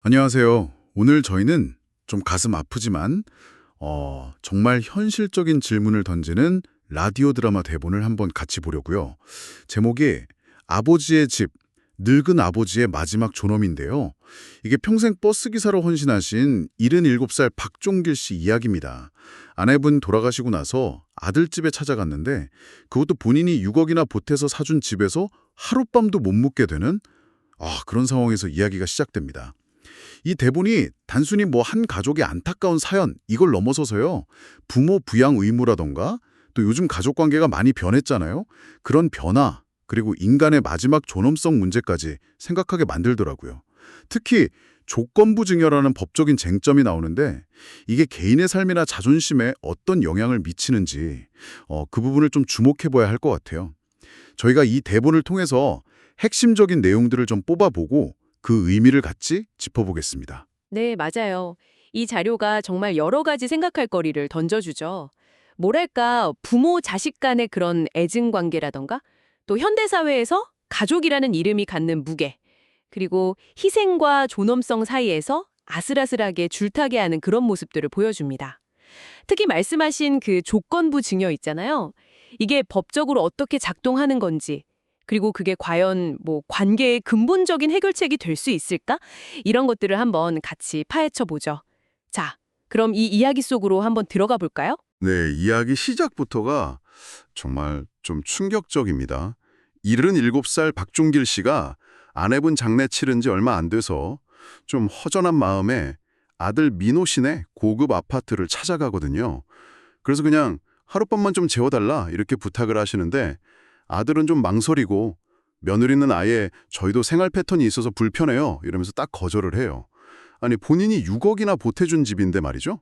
안녕하세요. 오늘 저희는 좀 가슴 아프지만 정말 현실적인 질문을 던지는 라디오 드라마 대본을 한번 같이 보려고요. 제목이 아버지의 집, 늙은 아버지의 마지막 존엄인데요. 이게 평생 버스 기사로 헌신하신 77살 박종길 씨 이야기입니다. 아내분 돌아가시고 나서 아들 집에 찾아갔는데 그것도 본인이 6억이나 보태서 사준 집에서 하룻밤도 못 묵게 되는 그런 상황에서 이야기가 시작됩니다. 이 대본이 단순히 뭐 한 가족의 안타까운 사연 이걸 넘어서서요. 부모 부양 의무라던가 또 요즘 가족 관계가 많이 변했잖아요. 그런 변화 그리고 인간의 마지막 존엄성 문제까지 생각하게 만들더라고요. 특히 조건부 증여라는 법적인 쟁점이 나오는데 이게 개인의 삶이나 자존심에 어떤 영향을 미치는지 그 부분을 좀 주목해 봐야 할 것 같아요. 저희가 이 대본을 통해서 핵심적인 내용들을 좀 뽑아보고 그 의미를 같이 짚어보겠습니다. 네, 맞아요. 이 자료가 정말 여러 가지 생각할 거리를 던져주죠. 뭐랄까, 부모 자식 간의 그런 애증 관계라던가, 또 현대사회에서 가족이라는 이름이 갖는 무게, 그리고 희생과 존엄성 사이에서 아슬아슬하게 줄타게 하는 그런 모습들을 보여줍니다. 특히 말씀하신 그 조건부 증여 있잖아요. 이게 법적으로 어떻게 작동하는 건지, 그리고 그게 과연 뭐 관계의 근본적인 해결책이 될 수 있을까? 이런 것들을 한번 같이 파헤쳐 보죠. 자, 그럼 이 이야기 속으로 한번 들어가 볼까요? 네, 이야기 시작부터가 정말 좀 충격적입니다. 77살 박종길 씨가 아내분 장례 치른 지 얼마 안 돼서 좀 허전한 마음에 아들 민호 씨네 고급 아파트를 찾아가거든요. 그래서 그냥 하룻밤만 좀 재워달라 이렇게 부탁을 하시는데 아들은 좀 망설이고 며느리는 아예 저희도 생활 패턴이 있어서 불편해요 이러면서 딱 거절을 해요. 아니 본인이 6억이나 보태준 집인데 말이죠.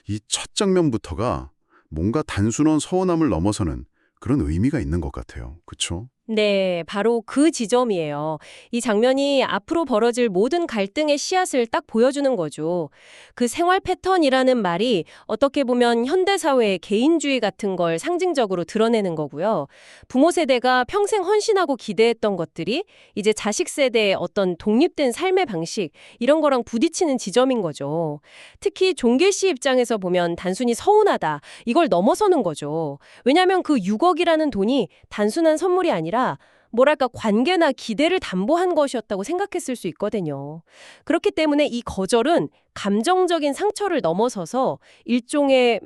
이 첫 장면부터가 뭔가 단순한 서운함을 넘어서는 그런 의미가 있는 것 같아요. 그렇죠? 네, 바로 그 지점이에요. 이 장면이 앞으로 벌어질 모든 갈등의 씨앗을 딱 보여주는 거죠. 그 생활 패턴이라는 말이 어떻게 보면 현대사회의 개인주의 같은 걸 상징적으로 드러내는 거고요. 부모 세대가 평생 헌신하고 기대했던 것들이 이제 자식 세대의 어떤 독립된 삶의 방식, 이런 거랑 부딪히는 지점인 거죠. 특히 종길 씨 입장에서 보면 단순히 서운하다, 이걸 넘어서는 거죠. 왜냐하면 그 6억이라는 돈이 단순한 선물이 아니라 뭐랄까 관계나 기대를 담보한 것이었다고 생각했을 수 있거든요. 그렇기 때문에 이 거절은 감정적인 상처를 넘어서서 일종의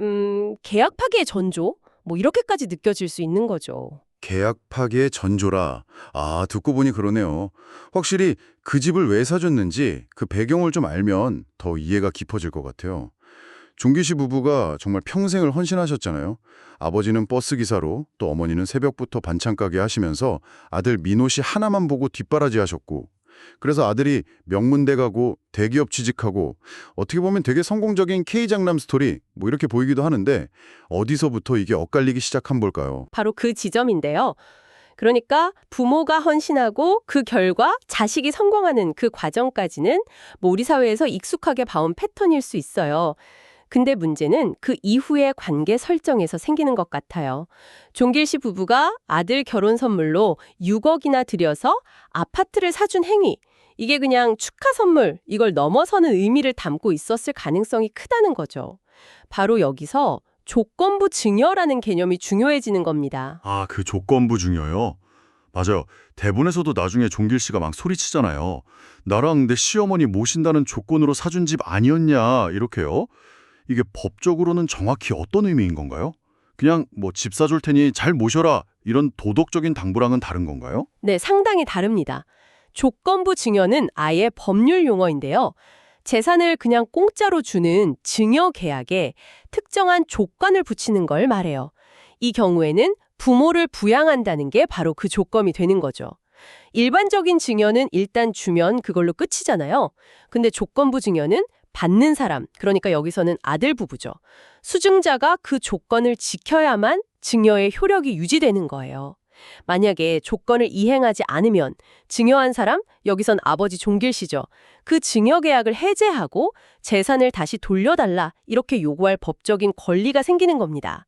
계약 파기의 전조? 뭐 이렇게까지 느껴질 수 있는 거죠. 계약 파기의 전조라. 듣고 보니 그러네요. 확실히 그 집을 왜 사줬는지 그 배경을 좀 알면 더 이해가 깊어질 것 같아요. 종기 씨 부부가 정말 평생을 헌신하셨잖아요. 아버지는 버스 기사로 또 어머니는 새벽부터 반찬 가게 하시면서 아들 민호 씨 하나만 보고 뒷바라지 하셨고 그래서 아들이 명문대 가고 대기업 취직하고 어떻게 보면 되게 성공적인 K장남 스토리 뭐 이렇게 보이기도 하는데 어디서부터 이게 엇갈리기 시작한 걸까요? 바로 그 지점인데요. 그러니까 부모가 헌신하고 그 결과 자식이 성공하는 그 과정까지는 뭐 우리 사회에서 익숙하게 봐온 패턴일 수 있어요. 근데 문제는 그 이후의 관계 설정에서 생기는 것 같아요. 종길 씨 부부가 아들 결혼 선물로 6억이나 들여서 아파트를 사준 행위, 이게 그냥 축하 선물, 이걸 넘어서는 의미를 담고 있었을 가능성이 크다는 거죠. 바로 여기서 조건부 증여라는 개념이 중요해지는 겁니다. 그 조건부 중요해요. 맞아요. 대본에서도 나중에 종길 씨가 막 소리치잖아요. 나랑 내 시어머니 모신다는 조건으로 사준 집 아니었냐 이렇게요. 이게 법적으로는 정확히 어떤 의미인 건가요? 그냥 뭐 집 사줄 테니 잘 모셔라 이런 도덕적인 당부랑은 다른 건가요? 네, 상당히 다릅니다. 조건부 증여는 아예 법률 용어인데요. 재산을 그냥 공짜로 주는 증여 계약에 특정한 조건을 붙이는 걸 말해요. 이 경우에는 부모를 부양한다는 게 바로 그 조건이 되는 거죠. 일반적인 증여는 일단 주면 그걸로 끝이잖아요. 근데 조건부 증여는 받는 사람, 그러니까 여기서는 아들 부부죠. 수증자가 그 조건을 지켜야만 증여의 효력이 유지되는 거예요. 만약에 조건을 이행하지 않으면 증여한 사람, 여기선 아버지 종길 씨죠. 그 증여 계약을 해제하고 재산을 다시 돌려달라 이렇게 요구할 법적인 권리가 생기는 겁니다.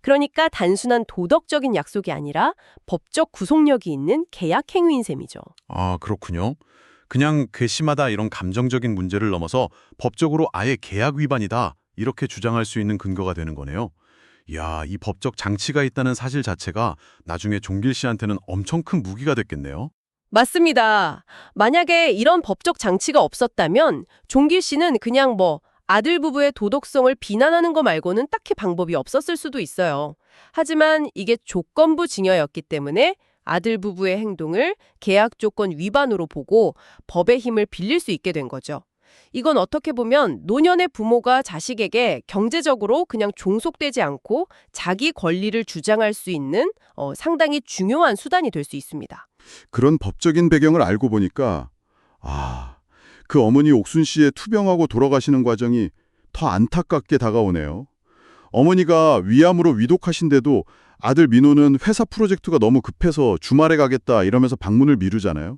그러니까 단순한 도덕적인 약속이 아니라 법적 구속력이 있는 계약 행위인 셈이죠. 그렇군요. 그냥 괘씸하다 이런 감정적인 문제를 넘어서 법적으로 아예 계약 위반이다 이렇게 주장할 수 있는 근거가 되는 거네요. 이야, 이 법적 장치가 있다는 사실 자체가 나중에 종길 씨한테는 엄청 큰 무기가 됐겠네요. 맞습니다. 만약에 이런 법적 장치가 없었다면 종길 씨는 그냥 아들 부부의 도덕성을 비난하는 거 말고는 딱히 방법이 없었을 수도 있어요. 하지만 이게 조건부 징여였기 때문에 아들 부부의 행동을 계약 조건 위반으로 보고 법의 힘을 빌릴 수 있게 된 거죠. 이건 어떻게 보면 노년의 부모가 자식에게 경제적으로 그냥 종속되지 않고 자기 권리를 주장할 수 있는 상당히 중요한 수단이 될 수 있습니다. 그런 법적인 배경을 알고 보니까 그 어머니 옥순 씨의 투병하고 돌아가시는 과정이 더 안타깝게 다가오네요. 어머니가 위암으로 위독하신데도 아들 민호는 회사 프로젝트가 너무 급해서 주말에 가겠다 이러면서 방문을 미루잖아요.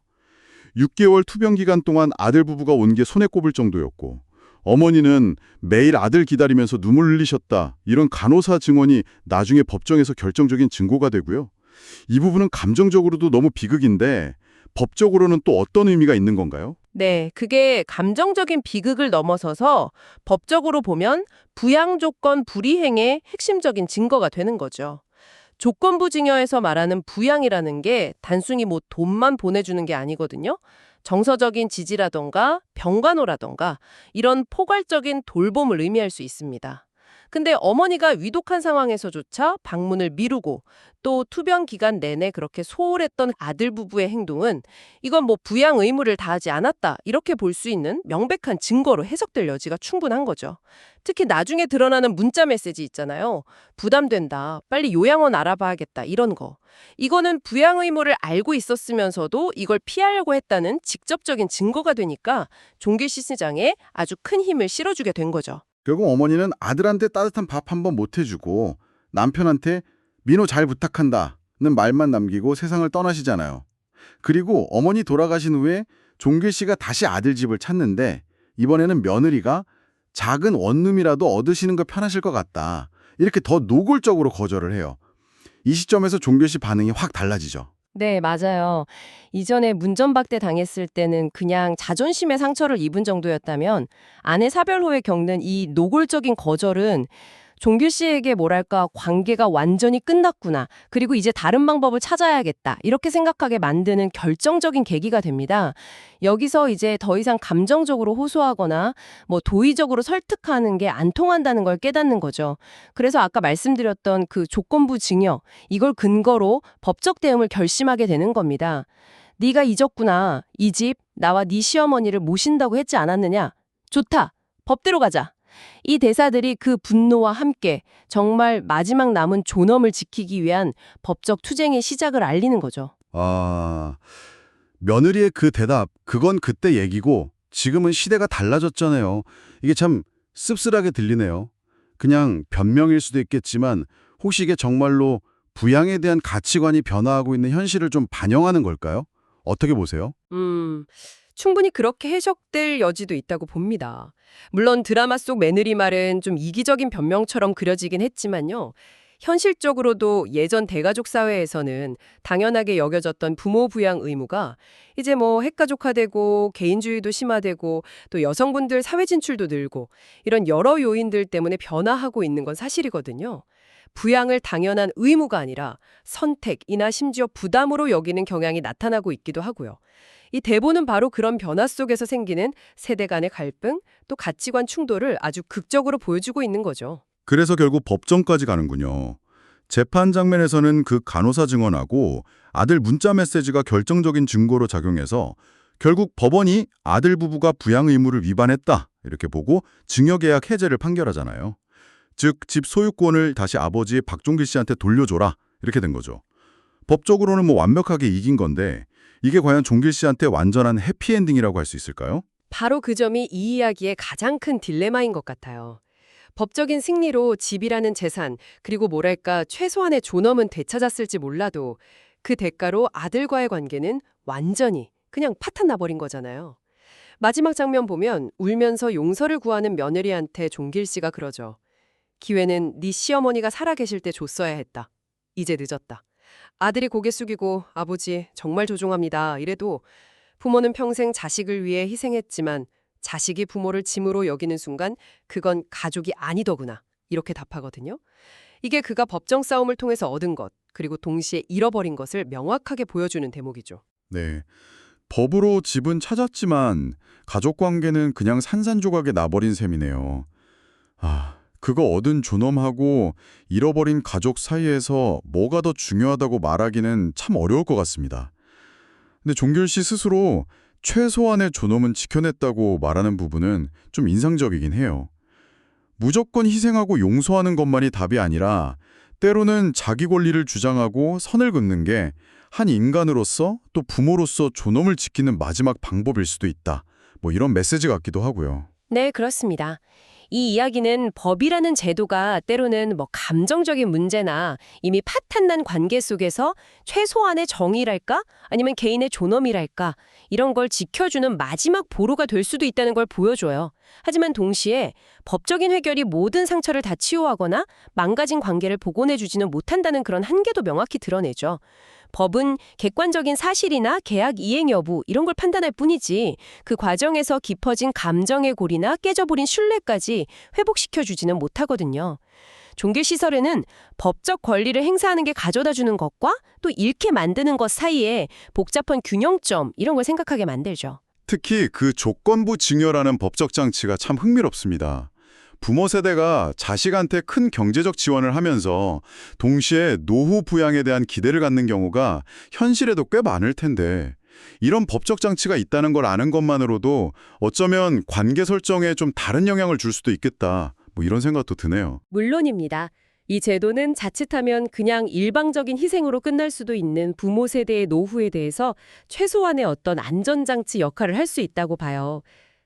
6개월 투병 기간 동안 아들 부부가 온 게 손에 꼽을 정도였고 어머니는 매일 아들 기다리면서 눈물 흘리셨다 이런 간호사 증언이 나중에 법정에서 결정적인 증거가 되고요. 이 부분은 감정적으로도 너무 비극인데 법적으로는 또 어떤 의미가 있는 건가요? 네, 그게 감정적인 비극을 넘어서서 법적으로 보면 부양 조건 불이행의 핵심적인 증거가 되는 거죠. 조건부 징여에서 말하는 부양이라는 게 단순히 돈만 보내주는 게 아니거든요. 정서적인 지지라던가 병간호라던가 이런 포괄적인 돌봄을 의미할 수 있습니다. 근데 어머니가 위독한 상황에서조차 방문을 미루고 또 투병 기간 내내 그렇게 소홀했던 아들 부부의 행동은 이건 부양 의무를 다하지 않았다 이렇게 볼 수 있는 명백한 증거로 해석될 여지가 충분한 거죠. 특히 나중에 드러나는 문자 메시지 있잖아요. 부담된다. 빨리 요양원 알아봐야겠다. 이런 거. 이거는 부양 의무를 알고 있었으면서도 이걸 피하려고 했다는 직접적인 증거가 되니까 종길 씨 시장에 아주 큰 힘을 실어주게 된 거죠. 결국 어머니는 아들한테 따뜻한 밥 한 번 못 해주고 남편한테 민호 잘 부탁한다는 말만 남기고 세상을 떠나시잖아요. 그리고 어머니 돌아가신 후에 종길 씨가 다시 아들 집을 찾는데 이번에는 며느리가 작은 원룸이라도 얻으시는 거 편하실 것 같다. 이렇게 더 노골적으로 거절을 해요. 이 시점에서 종길 씨 반응이 확 달라지죠. 네, 맞아요. 이전에 문전박대 당했을 때는 그냥 자존심의 상처를 입은 정도였다면 아내 사별 후에 겪는 이 노골적인 거절은 종길 씨에게 관계가 완전히 끝났구나. 그리고 이제 다른 방법을 찾아야겠다. 이렇게 생각하게 만드는 결정적인 계기가 됩니다. 여기서 이제 더 이상 감정적으로 호소하거나 도의적으로 설득하는 게 안 통한다는 걸 깨닫는 거죠. 그래서 아까 말씀드렸던 그 조건부 징여, 이걸 근거로 법적 대응을 결심하게 되는 겁니다. 네가 잊었구나. 이 집 나와 네 시어머니를 모신다고 했지 않았느냐? 좋다. 법대로 가자. 이 대사들이 그 분노와 함께 정말 마지막 남은 존엄을 지키기 위한 법적 투쟁의 시작을 알리는 거죠. 며느리의 그 대답, 그건 그때 얘기고 지금은 시대가 달라졌잖아요. 이게 참 씁쓸하게 들리네요. 그냥 변명일 수도 있겠지만 혹시 이게 정말로 부양에 대한 가치관이 변화하고 있는 현실을 좀 반영하는 걸까요? 어떻게 보세요? 충분히 그렇게 해석될 여지도 있다고 봅니다. 물론 드라마 속 며느리 말은 좀 이기적인 변명처럼 그려지긴 했지만요. 현실적으로도 예전 대가족 사회에서는 당연하게 여겨졌던 부모 부양 의무가 이제 핵가족화되고 개인주의도 심화되고 또 여성분들 사회 진출도 늘고 이런 여러 요인들 때문에 변화하고 있는 건 사실이거든요. 부양을 당연한 의무가 아니라 선택이나 심지어 부담으로 여기는 경향이 나타나고 있기도 하고요. 이 대본은 바로 그런 변화 속에서 생기는 세대 간의 갈등, 또 가치관 충돌을 아주 극적으로 보여주고 있는 거죠. 그래서 결국 법정까지 가는군요. 재판 장면에서는 그 간호사 증언하고 아들 문자 메시지가 결정적인 증거로 작용해서 결국 법원이 아들 부부가 부양 의무를 위반했다 이렇게 보고 증여계약 해제를 판결하잖아요. 즉 집 소유권을 다시 아버지 박종길 씨한테 돌려줘라 이렇게 된 거죠. 법적으로는 완벽하게 이긴 건데 이게 과연 종길 씨한테 완전한 해피엔딩이라고 할 수 있을까요? 바로 그 점이 이 이야기의 가장 큰 딜레마인 것 같아요. 법적인 승리로 집이라는 재산, 그리고 최소한의 존엄은 되찾았을지 몰라도 그 대가로 아들과의 관계는 완전히 그냥 파탄 나버린 거잖아요. 마지막 장면 보면 울면서 용서를 구하는 며느리한테 종길 씨가 그러죠. 기회는 네 시어머니가 살아계실 때 줬어야 했다. 이제 늦었다. 아들이 고개 숙이고 아버지 정말 조종합니다. 이래도 부모는 평생 자식을 위해 희생했지만 자식이 부모를 짐으로 여기는 순간 그건 가족이 아니더구나. 이렇게 답하거든요. 이게 그가 법정 싸움을 통해서 얻은 것, 그리고 동시에 잃어버린 것을 명확하게 보여주는 대목이죠. 네. 법으로 집은 찾았지만 가족 관계는 그냥 산산조각에 나버린 셈이네요. 그거 얻은 존엄하고 잃어버린 가족 사이에서 뭐가 더 중요하다고 말하기는 참 어려울 것 같습니다. 근데 종길 씨 스스로 최소한의 존엄은 지켜냈다고 말하는 부분은 좀 인상적이긴 해요. 무조건 희생하고 용서하는 것만이 답이 아니라 때로는 자기 권리를 주장하고 선을 긋는 게 한 인간으로서 또 부모로서 존엄을 지키는 마지막 방법일 수도 있다. 뭐 이런 메시지 같기도 하고요. 네, 그렇습니다. 이 이야기는 법이라는 제도가 때로는 감정적인 문제나 이미 파탄난 관계 속에서 최소한의 정의랄까? 아니면 개인의 존엄이랄까? 이런 걸 지켜주는 마지막 보루가 될 수도 있다는 걸 보여줘요. 하지만 동시에 법적인 해결이 모든 상처를 다 치유하거나 망가진 관계를 복원해주지는 못한다는 그런 한계도 명확히 드러내죠. 법은 객관적인 사실이나 계약 이행 여부 이런 걸 판단할 뿐이지 그 과정에서 깊어진 감정의 골이나 깨져버린 신뢰까지 회복시켜주지는 못하거든요. 종교시설에는 법적 권리를 행사하는 게 가져다주는 것과 또 잃게 만드는 것 사이에 복잡한 균형점 이런 걸 생각하게 만들죠. 특히 그 조건부 증여라는 법적 장치가 참 흥미롭습니다. 부모 세대가 자식한테 큰 경제적 지원을 하면서 동시에 노후 부양에 대한 기대를 갖는 경우가 현실에도 꽤 많을 텐데 이런 법적 장치가 있다는 걸 아는 것만으로도 어쩌면 관계 설정에 좀 다른 영향을 줄 수도 있겠다. 뭐 이런 생각도 드네요. 물론입니다. 이 제도는 자칫하면 그냥 일방적인 희생으로 끝날 수도 있는 부모 세대의 노후에 대해서 최소한의 어떤 안전장치 역할을 할 수 있다고 봐요.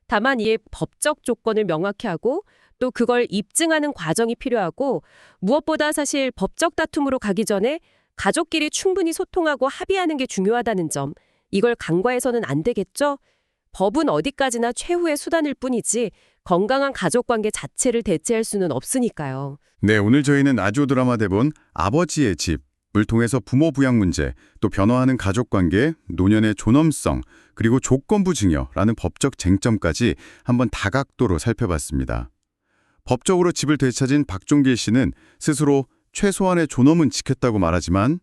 다만 이에 법적 조건을 명확히 하고 또 그걸 입증하는 과정이 필요하고 무엇보다 사실 법적 다툼으로 가기 전에 가족끼리 충분히 소통하고 합의하는 게 중요하다는 점, 이걸 간과해서는 안 되겠죠? 법은 어디까지나 최후의 수단일 뿐이지 건강한 가족관계 자체를 대체할 수는 없으니까요. 네, 오늘 저희는 라디오 드라마 대본 아버지의 집을 통해서 부모 부양 문제, 또 변화하는 가족관계, 노년의 존엄성, 그리고 조건부 증여라는 법적 쟁점까지 한번 다각도로 살펴봤습니다. 법적으로 집을 되찾은 박종길 씨는 스스로 최소한의 존엄은 지켰다고 말하지만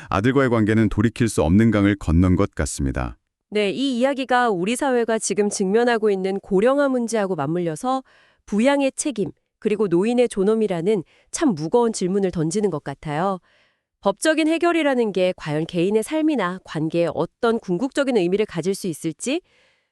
아들과의 관계는 돌이킬 수 없는 강을 건넌 것 같습니다. 네, 이 이야기가 우리 사회가 지금 직면하고 있는 고령화 문제하고 맞물려서 부양의 책임, 그리고 노인의 존엄이라는 참 무거운 질문을 던지는 것 같아요. 법적인 해결이라는 게 과연 개인의 삶이나 관계에 어떤 궁극적인 의미를 가질 수 있을지,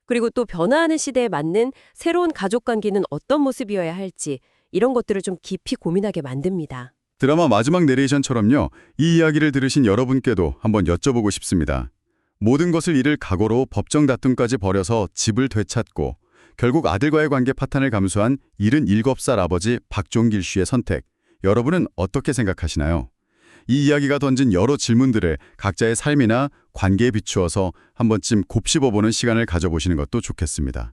그리고 또 변화하는 시대에 맞는 새로운 가족관계는 어떤 모습이어야 할지 이런 것들을 좀 깊이 고민하게 만듭니다. 드라마 마지막 내레이션처럼요. 이 이야기를 들으신 여러분께도 한번 여쭤보고 싶습니다. 모든 것을 잃을 각오로 법정 다툼까지 벌여서 집을 되찾고 결국 아들과의 관계 파탄을 감수한 77살 아버지 박종길 씨의 선택. 여러분은 어떻게 생각하시나요? 이 이야기가 던진 여러 질문들을 각자의 삶이나 관계에 비추어서 한 번쯤 곱씹어보는 시간을 가져보시는 것도 좋겠습니다.